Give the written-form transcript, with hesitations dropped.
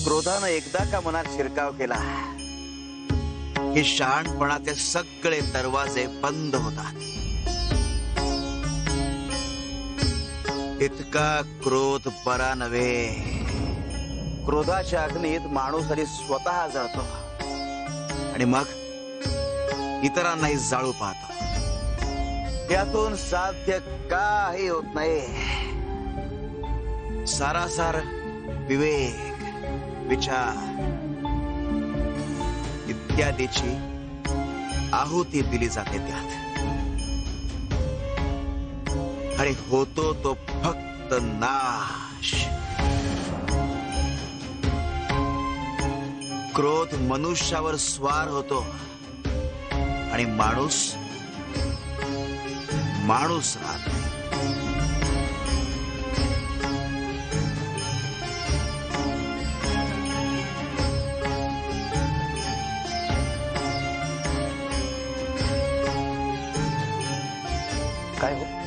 क्रोधानं एकदा का मनात शिरकाव केला की शहाणपणाचे सगळे दरवाजे बंद होतात. इतका क्रोध बरा नव्हे. क्रोधाच्या अग्नीत माणूस आधी स्वतः जळतो आणि मग इतरांनाही जाळू पाहतो. त्यातून साध्य काही होत नाही. सारासार विवेक, विचार इत्यादीची आहुती दिली जाते त्यात. आणि होतो तो फक्त नाश. क्रोध मनुष्यावर स्वार होतो आणि माणूस राहतो. काय हो